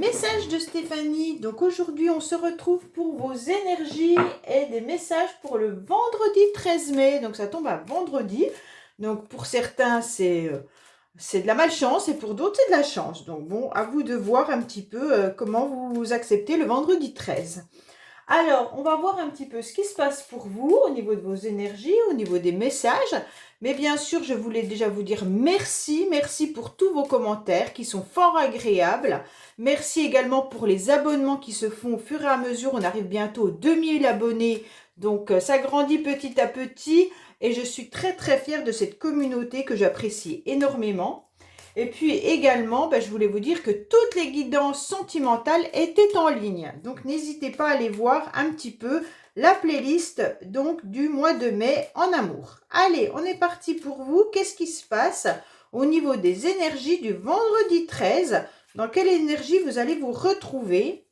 Message de Stéphanie. Donc aujourd'hui, on se retrouve pour vos énergies et des messages pour le vendredi 13 mai. Donc ça tombe à vendredi. Donc pour certains, c'est de la malchance et pour d'autres, c'est de la chance. Donc bon, à vous de voir un petit peu comment vous acceptez le vendredi 13. Alors, on va voir un petit peu ce qui se passe pour vous au niveau de vos énergies, au niveau des messages. Mais bien sûr, je voulais déjà vous dire merci. Merci pour tous vos commentaires qui sont fort agréables. Merci également pour les abonnements qui se font au fur et à mesure. On arrive bientôt aux 2000 abonnés. Donc, ça grandit petit à petit. Et je suis très très fière de cette communauté que j'apprécie énormément. Et puis également, je voulais vous dire que toutes les guidances sentimentales étaient en ligne. Donc n'hésitez pas à aller voir un petit peu la playlist donc du mois de mai en amour. Allez, on est parti pour vous. Qu'est-ce qui se passe au niveau des énergies du vendredi 13? Dans quelle énergie vous allez vous retrouver?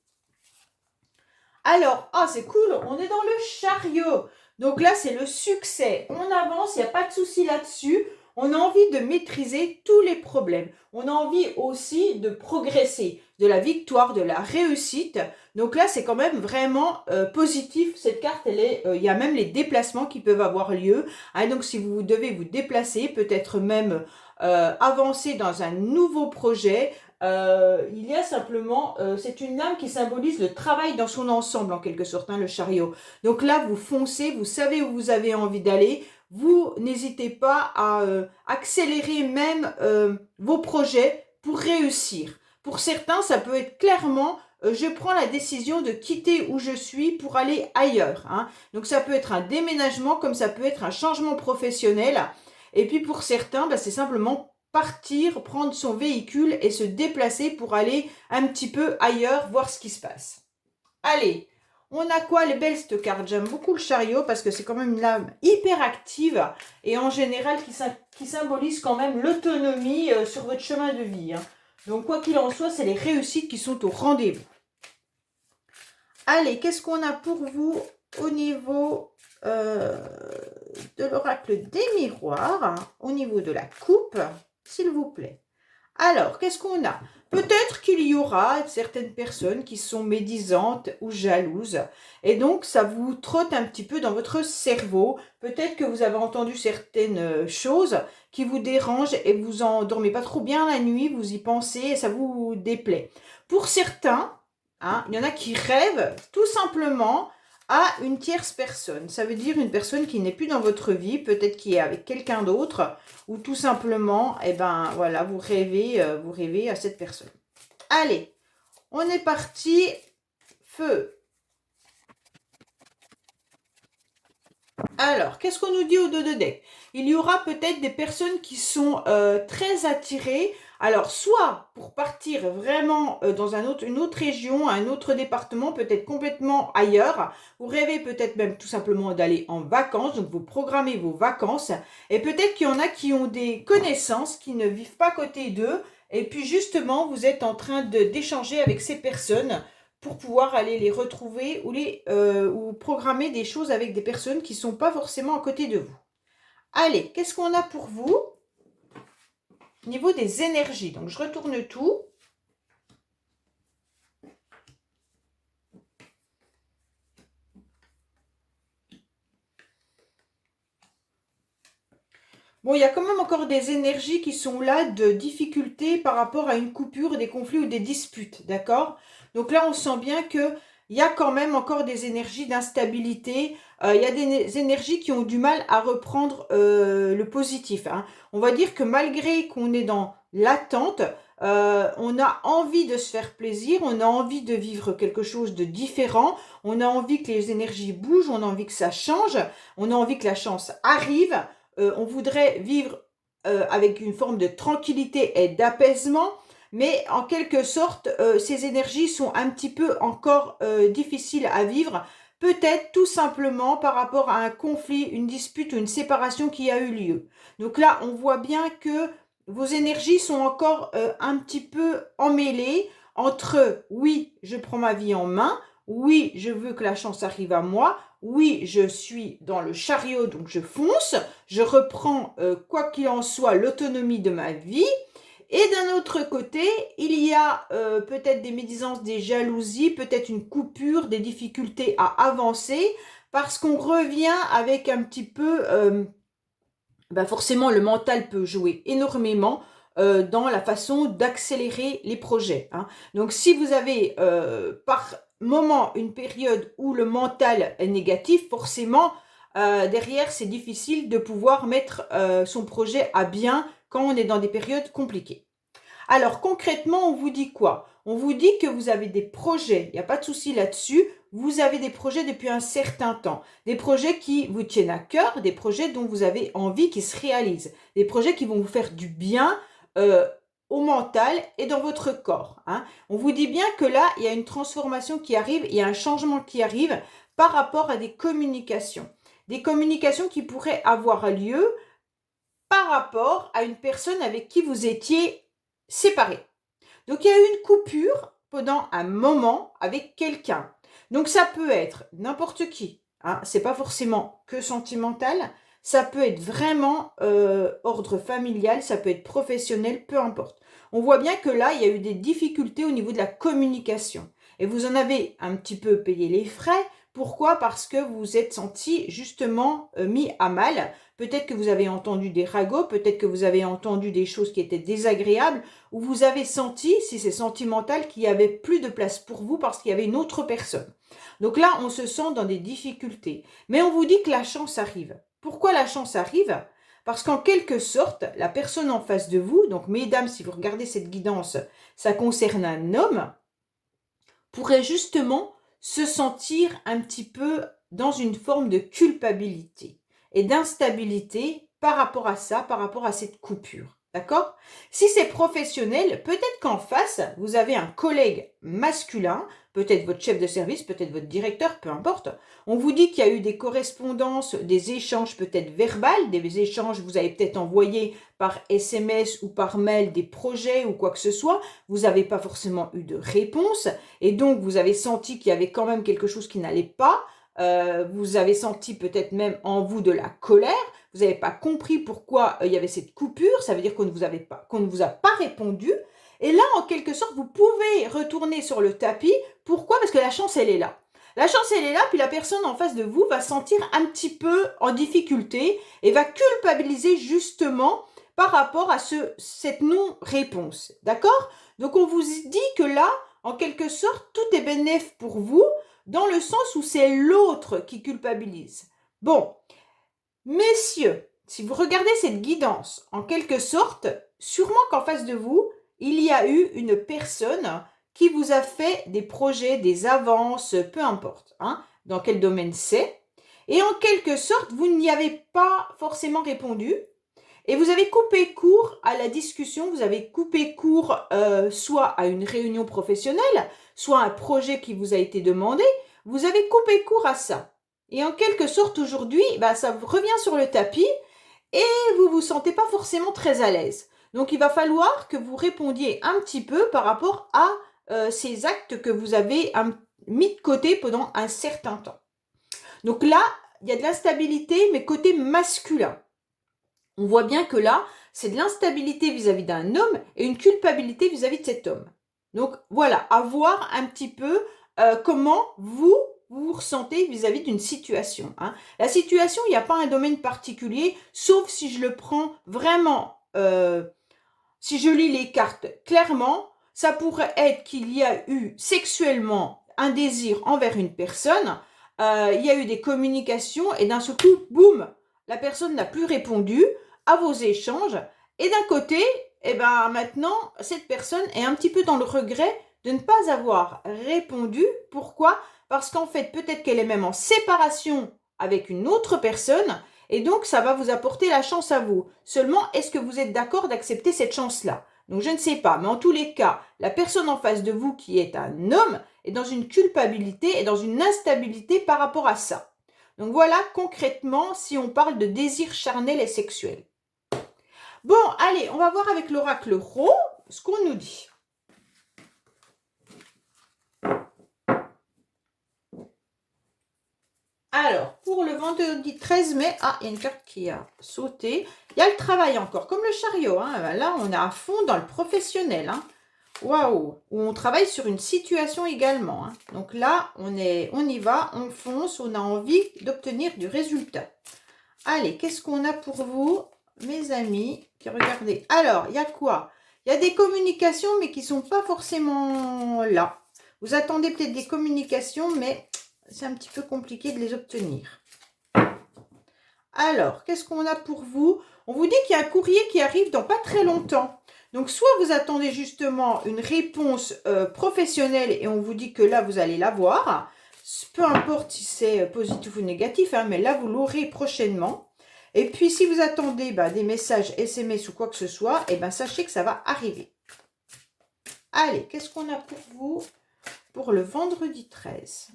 Alors, c'est cool, on est dans le chariot. Donc là, c'est le succès. On avance, il n'y a pas de souci là-dessus. On a envie de maîtriser tous les problèmes. On a envie aussi de progresser, de la victoire, de la réussite. Donc là, c'est quand même vraiment positif. Cette carte, il y a même les déplacements qui peuvent avoir lieu. Donc si vous devez vous déplacer, peut-être même avancer dans un nouveau projet, il y a simplement, c'est une âme qui symbolise le travail dans son ensemble en quelque sorte, le chariot. Donc là, vous foncez, vous savez où vous avez envie d'aller. Vous n'hésitez pas à accélérer même vos projets pour réussir. Pour certains, ça peut être clairement, je prends la décision de quitter où je suis pour aller ailleurs. Donc ça peut être un déménagement, comme ça peut être un changement professionnel. Et puis pour certains, c'est simplement partir, prendre son véhicule et se déplacer pour aller un petit peu ailleurs, voir ce qui se passe. Allez, on a quoi les belles cette carte? J'aime beaucoup le chariot parce que c'est quand même une âme hyper active et en général qui symbolise quand même l'autonomie sur votre chemin de vie. Donc quoi qu'il en soit, c'est les réussites qui sont au rendez-vous. Allez, qu'est-ce qu'on a pour vous au niveau de l'oracle des miroirs, au niveau de la coupe, s'il vous plaît. Alors, qu'est-ce qu'on a? Peut-être qu'il y aura certaines personnes qui sont médisantes ou jalouses. Et donc, ça vous trotte un petit peu dans votre cerveau. Peut-être que vous avez entendu certaines choses qui vous dérangent et vous en dormez pas trop bien la nuit. Vous y pensez et ça vous déplaît. Pour certains, il y en a qui rêvent tout simplement à une tierce personne. Ça veut dire une personne qui n'est plus dans votre vie, peut-être qui est avec quelqu'un d'autre, ou tout simplement, voilà, vous rêvez à cette personne. Allez, on est parti. Feu. Alors, qu'est-ce qu'on nous dit au dos de deck? Il y aura peut-être des personnes qui sont très attirées. Alors, soit pour partir vraiment dans une autre région, un autre département, peut-être complètement ailleurs. Vous rêvez peut-être même tout simplement d'aller en vacances. Donc, vous programmez vos vacances. Et peut-être qu'il y en a qui ont des connaissances qui ne vivent pas à côté d'eux. Et puis, justement, vous êtes en train d'échanger avec ces personnes pour pouvoir aller les retrouver ou programmer des choses avec des personnes qui ne sont pas forcément à côté de vous. Allez, qu'est-ce qu'on a pour vous? Au niveau des énergies, donc je retourne tout. Bon, il y a quand même encore des énergies qui sont là de difficultés par rapport à une coupure, des conflits ou des disputes, d'accord? Donc là, on sent bien qu'il y a quand même encore des énergies d'instabilité. Il y a des énergies qui ont du mal à reprendre le positif. On va dire que malgré qu'on est dans l'attente, on a envie de se faire plaisir, on a envie de vivre quelque chose de différent, on a envie que les énergies bougent, on a envie que ça change, on a envie que la chance arrive. On voudrait vivre avec une forme de tranquillité et d'apaisement, mais en quelque sorte, ces énergies sont un petit peu encore difficiles à vivre, peut-être tout simplement par rapport à un conflit, une dispute ou une séparation qui a eu lieu. Donc là, on voit bien que vos énergies sont encore un petit peu emmêlées entre oui, je prends ma vie en main, oui, je veux que la chance arrive à moi, oui, je suis dans le chariot, donc je fonce, je reprends, quoi qu'il en soit, l'autonomie de ma vie, Et d'un autre côté, il y a peut-être des médisances, des jalousies, peut-être une coupure, des difficultés à avancer, parce qu'on revient avec un petit peu, forcément le mental peut jouer énormément dans la façon d'accélérer les projets, hein. Donc si vous avez par moment une période où le mental est négatif, forcément derrière c'est difficile de pouvoir mettre son projet à bien quand on est dans des périodes compliquées. Alors concrètement, on vous dit quoi? On vous dit que vous avez des projets, il n'y a pas de souci là-dessus, vous avez des projets depuis un certain temps, des projets qui vous tiennent à cœur, des projets dont vous avez envie qu'ils se réalisent, des projets qui vont vous faire du bien euh, au mental et dans votre corps, hein. On vous dit bien que là, il y a une transformation qui arrive, il y a un changement qui arrive par rapport à des communications qui pourraient avoir lieu par rapport à une personne avec qui vous étiez séparés. Donc il y a eu une coupure pendant un moment avec quelqu'un. Donc ça peut être n'importe qui, hein, c'est pas forcément que sentimental, ça peut être vraiment ordre familial, ça peut être professionnel, peu importe. On voit bien que là, il y a eu des difficultés au niveau de la communication. Et vous en avez un petit peu payé les frais. Pourquoi? Parce que vous vous êtes senti justement mis à mal. Peut-être que vous avez entendu des ragots, peut-être que vous avez entendu des choses qui étaient désagréables, ou vous avez senti, si c'est sentimental, qu'il n'y avait plus de place pour vous parce qu'il y avait une autre personne. Donc là, on se sent dans des difficultés. Mais on vous dit que la chance arrive. Pourquoi la chance arrive? Parce qu'en quelque sorte, la personne en face de vous, donc mesdames, si vous regardez cette guidance, ça concerne un homme, pourrait justement se sentir un petit peu dans une forme de culpabilité et d'instabilité par rapport à ça, par rapport à cette coupure. D'accord? Si c'est professionnel, peut-être qu'en face, vous avez un collègue masculin, peut-être votre chef de service, peut-être votre directeur, peu importe. On vous dit qu'il y a eu des correspondances, des échanges peut-être verbales, des échanges, vous avez peut-être envoyé par SMS ou par mail des projets ou quoi que ce soit. Vous n'avez pas forcément eu de réponse et donc vous avez senti qu'il y avait quand même quelque chose qui n'allait pas. Vous avez senti peut-être même en vous de la colère. Vous n'avez pas compris pourquoi il y avait cette coupure, ça veut dire qu'on ne vous a pas répondu. Et là, en quelque sorte, vous pouvez retourner sur le tapis. Pourquoi? Parce que la chance, elle est là. La chance, elle est là, puis la personne en face de vous va se sentir un petit peu en difficulté et va culpabiliser justement par rapport à cette non-réponse. D'accord? Donc, on vous dit que là, en quelque sorte, tout est bénéf pour vous, dans le sens où c'est l'autre qui culpabilise. Bon, messieurs, si vous regardez cette guidance, en quelque sorte, sûrement qu'en face de vous, il y a eu une personne qui vous a fait des projets, des avances, peu importe, hein, dans quel domaine c'est. Et en quelque sorte, vous n'y avez pas forcément répondu. Et vous avez coupé court à la discussion, vous avez coupé court soit à une réunion professionnelle, soit à un projet qui vous a été demandé. Vous avez coupé court à ça. Et en quelque sorte, aujourd'hui, ça revient sur le tapis et vous vous sentez pas forcément très à l'aise. Donc, il va falloir que vous répondiez un petit peu par rapport à ces actes que vous avez mis de côté pendant un certain temps. Donc là, il y a de l'instabilité, mais côté masculin. On voit bien que là, c'est de l'instabilité vis-à-vis d'un homme et une culpabilité vis-à-vis de cet homme. Donc voilà, à voir un petit peu comment vous vous ressentez vis-à-vis d'une situation, hein. La situation, il n'y a pas un domaine particulier, sauf si je le prends vraiment, si je lis les cartes clairement, ça pourrait être qu'il y a eu sexuellement un désir envers une personne, il y a eu des communications et d'un seul coup, boum, la personne n'a plus répondu à vos échanges. Et d'un côté, maintenant, cette personne est un petit peu dans le regret de ne pas avoir répondu. Pourquoi? Parce qu'en fait, peut-être qu'elle est même en séparation avec une autre personne et donc ça va vous apporter la chance à vous. Seulement, est-ce que vous êtes d'accord d'accepter cette chance-là? Donc je ne sais pas, mais en tous les cas, la personne en face de vous qui est un homme est dans une culpabilité et dans une instabilité par rapport à ça. Donc voilà concrètement si on parle de désir charnel et sexuel. Bon, allez, on va voir avec l'oracle Ro ce qu'on nous dit. Alors, pour le vendredi 13 mai. Ah, il y a une carte qui a sauté. Il y a le travail encore, comme le chariot. Hein. Là, on est à fond dans le professionnel. Hein. Waouh! Où on travaille sur une situation également. Hein. Donc là, on y va, on fonce, on a envie d'obtenir du résultat. Allez, qu'est-ce qu'on a pour vous, mes amis? Regardez. Alors, il y a quoi? Il y a des communications, mais qui ne sont pas forcément là. Vous attendez peut-être des communications, mais c'est un petit peu compliqué de les obtenir. Alors, qu'est-ce qu'on a pour vous? On vous dit qu'il y a un courrier qui arrive dans pas très longtemps. Donc, soit vous attendez justement une réponse professionnelle et on vous dit que là, vous allez l'avoir. Peu importe si c'est positif ou négatif, hein, mais là, vous l'aurez prochainement. Et puis, si vous attendez des messages SMS ou quoi que ce soit, sachez que ça va arriver. Allez, qu'est-ce qu'on a pour vous pour le vendredi 13?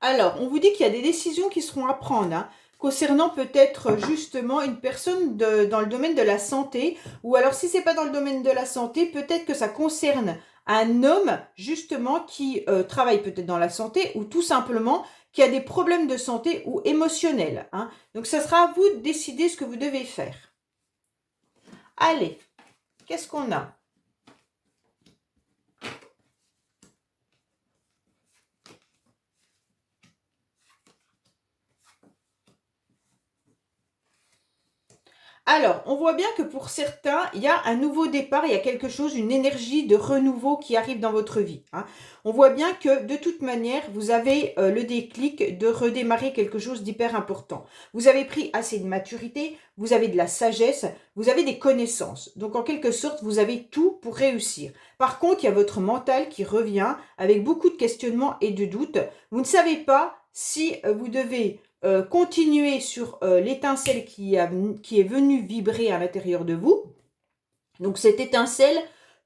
Alors, on vous dit qu'il y a des décisions qui seront à prendre, hein, concernant peut-être justement une personne dans le domaine de la santé, ou alors si ce n'est pas dans le domaine de la santé, peut-être que ça concerne un homme justement qui travaille peut-être dans la santé, ou tout simplement qui a des problèmes de santé ou émotionnels. Hein. Donc, ça sera à vous de décider ce que vous devez faire. Allez, qu'est-ce qu'on a? Alors, on voit bien que pour certains, il y a un nouveau départ, il y a quelque chose, une énergie de renouveau qui arrive dans votre vie. Hein. On voit bien que de toute manière, vous avez le déclic de redémarrer quelque chose d'hyper important. Vous avez pris assez de maturité, vous avez de la sagesse, vous avez des connaissances. Donc, en quelque sorte, vous avez tout pour réussir. Par contre, il y a votre mental qui revient avec beaucoup de questionnements et de doutes. Vous ne savez pas si vous devez continuer sur l'étincelle qui est venue vibrer à l'intérieur de vous. Donc cette étincelle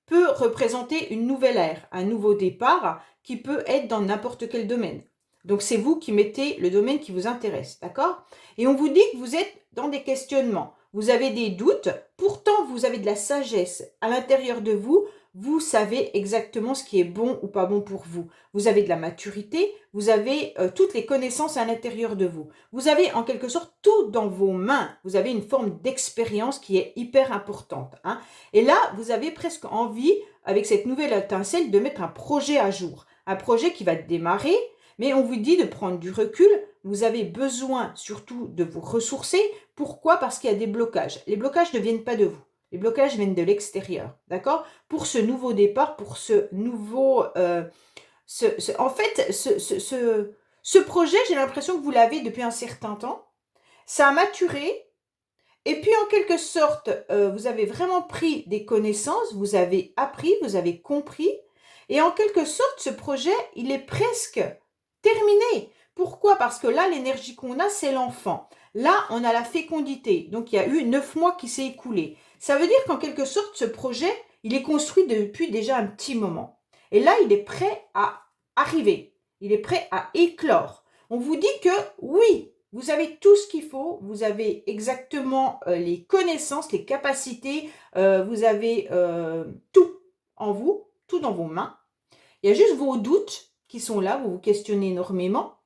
peut représenter une nouvelle ère, un nouveau départ qui peut être dans n'importe quel domaine. Donc c'est vous qui mettez le domaine qui vous intéresse, d'accord? Et on vous dit que vous êtes dans des questionnements, vous avez des doutes, pourtant vous avez de la sagesse à l'intérieur de vous, vous savez exactement ce qui est bon ou pas bon pour vous. Vous avez de la maturité, vous avez toutes les connaissances à l'intérieur de vous. Vous avez en quelque sorte tout dans vos mains. Vous avez une forme d'expérience qui est hyper importante. Hein. Et là, vous avez presque envie, avec cette nouvelle étincelle, de mettre un projet à jour. Un projet qui va démarrer, mais on vous dit de prendre du recul. Vous avez besoin surtout de vous ressourcer. Pourquoi? Parce qu'il y a des blocages. Les blocages ne viennent pas de vous. Les blocages viennent de l'extérieur, d'accord? Pour ce nouveau départ, pour ce nouveau... en fait, ce projet, j'ai l'impression que vous l'avez depuis un certain temps. Ça a maturé. Et puis, en quelque sorte, vous avez vraiment pris des connaissances, vous avez appris, vous avez compris. Et en quelque sorte, ce projet, il est presque terminé. Pourquoi? Parce que là, l'énergie qu'on a, c'est l'enfant. Là, on a la fécondité. Donc, il y a eu 9 mois qui s'est écoulé. Ça veut dire qu'en quelque sorte, ce projet, il est construit depuis déjà un petit moment. Et là, il est prêt à arriver. Il est prêt à éclore. On vous dit que oui, vous avez tout ce qu'il faut. Vous avez exactement les connaissances, les capacités. Vous avez tout en vous, tout dans vos mains. Il y a juste vos doutes qui sont là, vous vous questionnez énormément.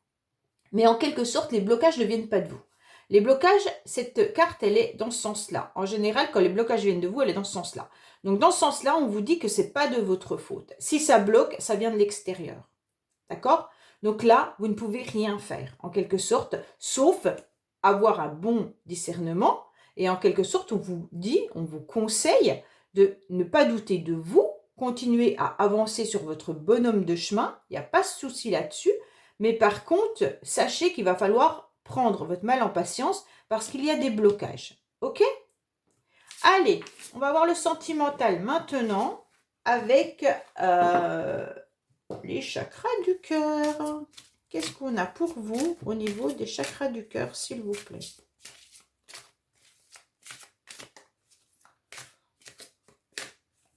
Mais en quelque sorte, les blocages ne viennent pas de vous. Les blocages, cette carte, elle est dans ce sens-là. En général, quand les blocages viennent de vous, elle est dans ce sens-là. Donc, dans ce sens-là, on vous dit que ce n'est pas de votre faute. Si ça bloque, ça vient de l'extérieur. D'accord? Donc là, vous ne pouvez rien faire, en quelque sorte, sauf avoir un bon discernement. Et en quelque sorte, on vous dit, on vous conseille de ne pas douter de vous, continuer à avancer sur votre bonhomme de chemin. Il n'y a pas de souci là-dessus. Mais par contre, sachez qu'il va falloir prendre votre mal en patience parce qu'il y a des blocages. Ok? Allez, on va voir le sentimental maintenant avec les chakras du cœur. Qu'est-ce qu'on a pour vous au niveau des chakras du cœur, s'il vous plaît?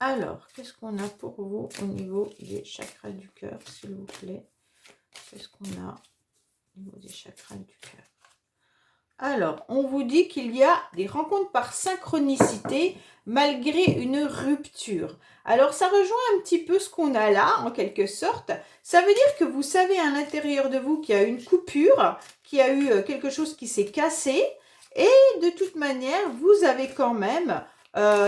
Alors, qu'est-ce qu'on a pour vous au niveau des chakras du cœur, s'il vous plaît? Qu'est-ce qu'on a au niveau des chakras du cœur? Alors, on vous dit qu'il y a des rencontres par synchronicité malgré une rupture. Alors, ça rejoint un petit peu ce qu'on a là, en quelque sorte. Ça veut dire que vous savez à l'intérieur de vous qu'il y a une coupure, qu'il y a eu quelque chose qui s'est cassé. Et de toute manière, vous avez quand même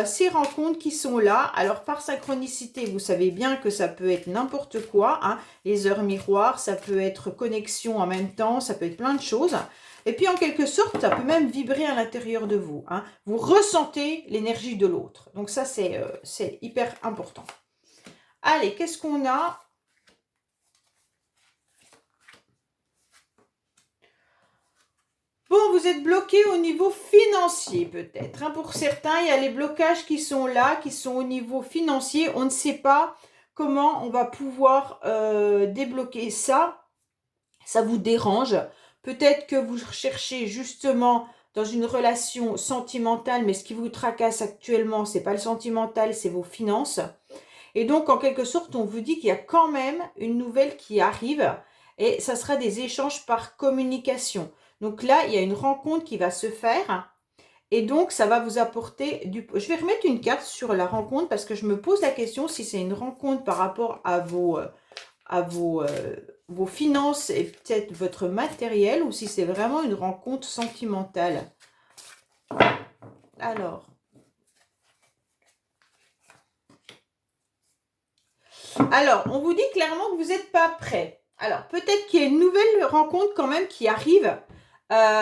ces rencontres qui sont là. Alors, par synchronicité, vous savez bien que ça peut être n'importe quoi, hein. Les heures miroirs, ça peut être connexion en même temps, ça peut être plein de choses. Et puis, en quelque sorte, ça peut même vibrer à l'intérieur de vous, hein. Vous ressentez l'énergie de l'autre. Donc ça, c'est hyper important. Allez, qu'est-ce qu'on a? Bon, vous êtes bloqué au niveau financier, peut-être, hein. Pour certains, il y a les blocages qui sont là, qui sont au niveau financier. On ne sait pas comment on va pouvoir débloquer ça. Ça vous dérange. Peut-être que vous recherchez justement dans une relation sentimentale, mais ce qui vous tracasse actuellement, c'est pas le sentimental, c'est vos finances. Et donc, en quelque sorte, on vous dit qu'il y a quand même une nouvelle qui arrive et ça sera des échanges par communication. Donc là, il y a une rencontre qui va se faire et donc ça va vous apporter du... Je vais remettre une carte sur la rencontre parce que je me pose la question si c'est une rencontre par rapport à vos finances et peut-être votre matériel ou si c'est vraiment une rencontre sentimentale. Alors, on vous dit clairement que vous n'êtes pas prêt. Alors, peut-être qu'il y a une nouvelle rencontre quand même qui arrive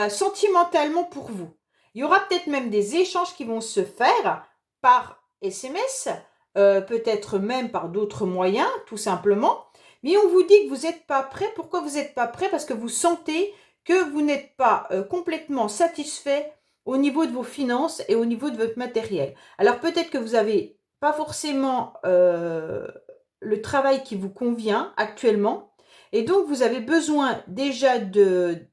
sentimentalement pour vous. Il y aura peut-être même des échanges qui vont se faire par SMS, peut-être même par d'autres moyens, tout simplement. Mais on vous dit que vous n'êtes pas prêt. Pourquoi vous n'êtes pas prêt? Parce que vous sentez que vous n'êtes pas complètement satisfait au niveau de vos finances et au niveau de votre matériel. Alors, peut-être que vous n'avez pas forcément le travail qui vous convient actuellement. Et donc, vous avez besoin déjà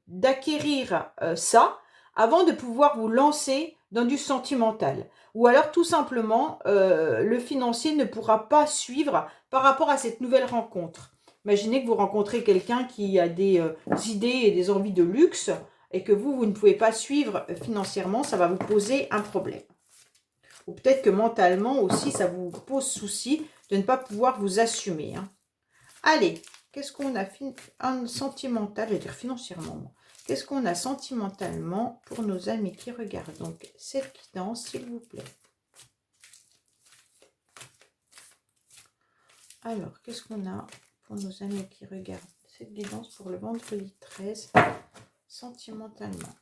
d'acquérir ça avant de pouvoir vous lancer dans du sentimental. Ou alors, tout simplement, le financier ne pourra pas suivre par rapport à cette nouvelle rencontre. Imaginez que vous rencontrez quelqu'un qui a des idées et des envies de luxe et que vous ne pouvez pas suivre financièrement, ça va vous poser un problème. Ou peut-être que mentalement aussi, ça vous pose souci de ne pas pouvoir vous assumer, hein. Allez, qu'est-ce qu'on a sentimental, je vais dire financièrement. Qu'est-ce qu'on a sentimentalement pour nos amis qui regardent? Donc, cette guidance, s'il vous plaît. Alors, qu'est-ce qu'on a pour nos amis qui regardent? Cette guidance pour le vendredi 13, sentimentalement.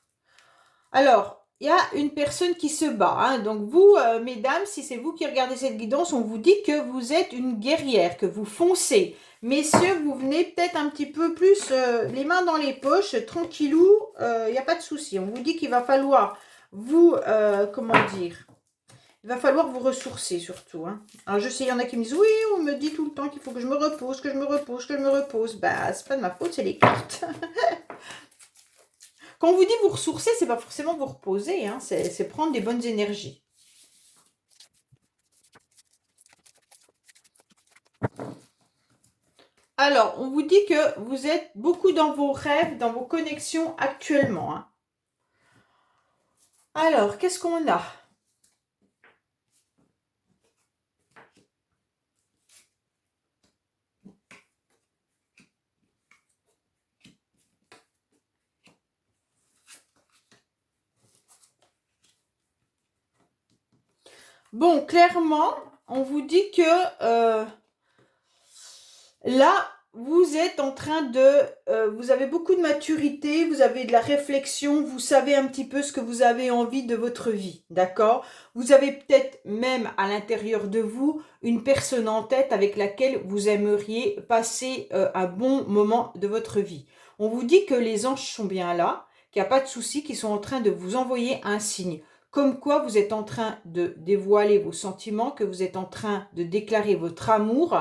Alors, il y a une personne qui se bat, hein. Donc vous, mesdames, si c'est vous qui regardez cette guidance, on vous dit que vous êtes une guerrière, que vous foncez. Messieurs, vous venez peut-être un petit peu plus les mains dans les poches, tranquillou, il n'y a pas de souci. On vous dit qu'il va falloir vous, comment dire, il va falloir vous ressourcer surtout, hein. Alors je sais, il y en a qui me disent, oui, on me dit tout le temps qu'il faut que je me repose, que je me repose, que je me repose. Bah, c'est pas de ma faute, c'est les cartes. Quand on vous dit vous ressourcer, c'est pas forcément vous reposer, hein, c'est prendre des bonnes énergies. Alors, on vous dit que vous êtes beaucoup dans vos rêves, dans vos connexions actuellement, hein. Alors, qu'est-ce qu'on a? Bon, clairement, on vous dit que là, vous êtes en train de... vous avez beaucoup de maturité, vous avez de la réflexion, vous savez un petit peu ce que vous avez envie de votre vie, d'accord? Vous avez peut-être même à l'intérieur de vous une personne en tête avec laquelle vous aimeriez passer un bon moment de votre vie. On vous dit que les anges sont bien là, qu'il n'y a pas de souci, qu'ils sont en train de vous envoyer un signe. Comme quoi vous êtes en train de dévoiler vos sentiments, que vous êtes en train de déclarer votre amour,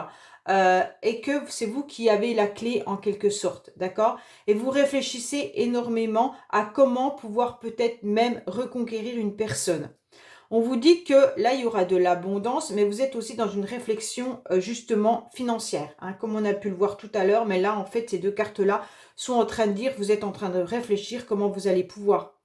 et que c'est vous qui avez la clé en quelque sorte, d'accord? Et vous réfléchissez énormément à comment pouvoir peut-être même reconquérir une personne. On vous dit que là, il y aura de l'abondance, mais vous êtes aussi dans une réflexion justement financière, hein, comme on a pu le voir tout à l'heure. Mais là, en fait, ces deux cartes-là sont en train de dire, vous êtes en train de réfléchir comment vous allez pouvoir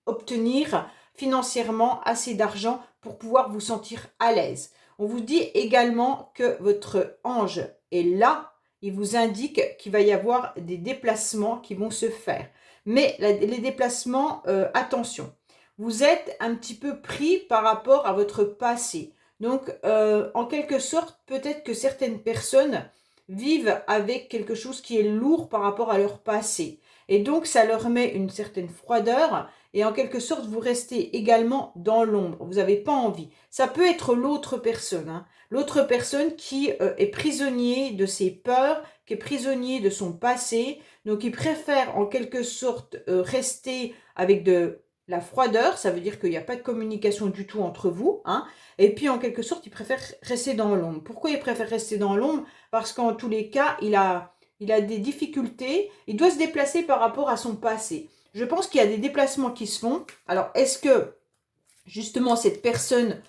obtenir financièrement assez d'argent pour pouvoir vous sentir à l'aise. On vous dit également que votre ange est là. Il vous indique qu'il va y avoir des déplacements qui vont se faire. Mais les déplacements, attention, vous êtes un petit peu pris par rapport à votre passé. Donc, en quelque sorte, peut-être que certaines personnes vivent avec quelque chose qui est lourd par rapport à leur passé. Et donc, ça leur met une certaine froideur et en quelque sorte, vous restez également dans l'ombre. Vous n'avez pas envie. Ça peut être l'autre personne, hein. L'autre personne qui est prisonnier de ses peurs, qui est prisonnier de son passé. Donc, il préfère en quelque sorte rester avec de la froideur. Ça veut dire qu'il n'y a pas de communication du tout entre vous, hein. Et puis, en quelque sorte, il préfère rester dans l'ombre. Pourquoi il préfère rester dans l'ombre? Parce qu'en tous les cas, il a des difficultés. Il doit se déplacer par rapport à son passé. Je pense qu'il y a des déplacements qui se font. Alors, est-ce que, justement, cette personne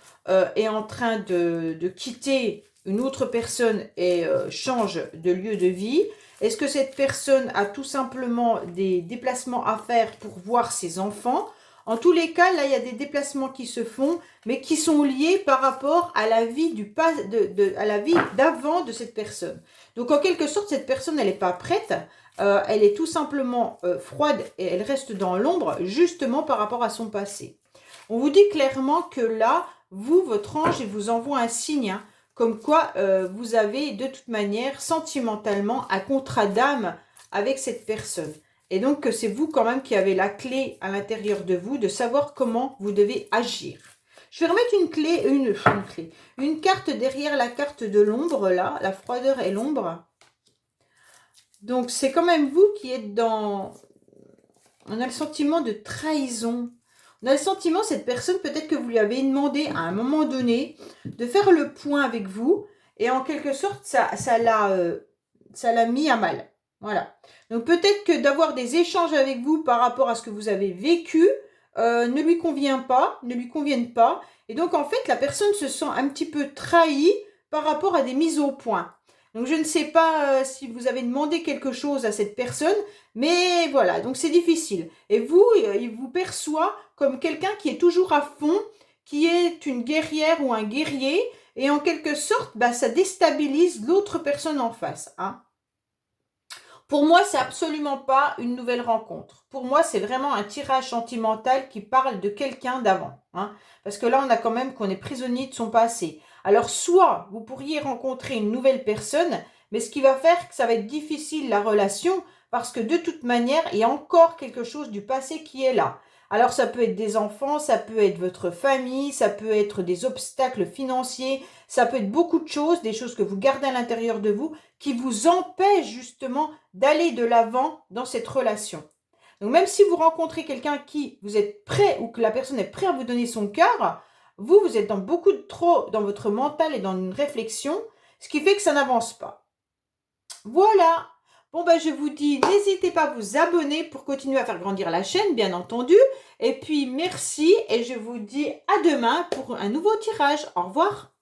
est en train de quitter une autre personne et change de lieu de vie? Est-ce que cette personne a tout simplement des déplacements à faire pour voir ses enfants? En tous les cas, là, il y a des déplacements qui se font, mais qui sont liés par rapport à la vie à la vie d'avant de cette personne. Donc, en quelque sorte, cette personne, elle n'est pas prête. Elle est tout simplement froide et elle reste dans l'ombre, justement par rapport à son passé. On vous dit clairement que là, vous, votre ange, il vous envoie un signe, hein, comme quoi vous avez de toute manière, sentimentalement, un contrat d'âme avec cette personne. Et donc que c'est vous quand même qui avez la clé à l'intérieur de vous de savoir comment vous devez agir. Je vais remettre une carte derrière la carte de l'ombre, là, la froideur et l'ombre. Donc c'est quand même vous qui êtes dans... On a le sentiment de trahison. On a le sentiment, cette personne, peut-être que vous lui avez demandé à un moment donné de faire le point avec vous. Et en quelque sorte, ça l'a mis à mal. Voilà. Donc peut-être que d'avoir des échanges avec vous par rapport à ce que vous avez vécu ne lui conviennent pas. Et donc en fait, la personne se sent un petit peu trahie par rapport à des mises au point. Donc je ne sais pas si vous avez demandé quelque chose à cette personne, mais voilà, donc c'est difficile. Et vous, il vous perçoit comme quelqu'un qui est toujours à fond, qui est une guerrière ou un guerrier, et en quelque sorte, bah, ça déstabilise l'autre personne en face, hein. Pour moi, c'est absolument pas une nouvelle rencontre. Pour moi, c'est vraiment un tirage sentimental qui parle de quelqu'un d'avant, hein. Parce que là, on a quand même qu'on est prisonnier de son passé. Alors, soit vous pourriez rencontrer une nouvelle personne, mais ce qui va faire que ça va être difficile la relation, parce que de toute manière, il y a encore quelque chose du passé qui est là. Alors, ça peut être des enfants, ça peut être votre famille, ça peut être des obstacles financiers, ça peut être beaucoup de choses, des choses que vous gardez à l'intérieur de vous, qui vous empêchent justement d'aller de l'avant dans cette relation. Donc, même si vous rencontrez quelqu'un qui vous êtes prêt ou que la personne est prête à vous donner son cœur, vous êtes dans beaucoup de trop dans votre mental et dans une réflexion, ce qui fait que ça n'avance pas. Voilà. Bon, ben, je vous dis, n'hésitez pas à vous abonner pour continuer à faire grandir la chaîne, bien entendu. Et puis, merci et je vous dis à demain pour un nouveau tirage. Au revoir.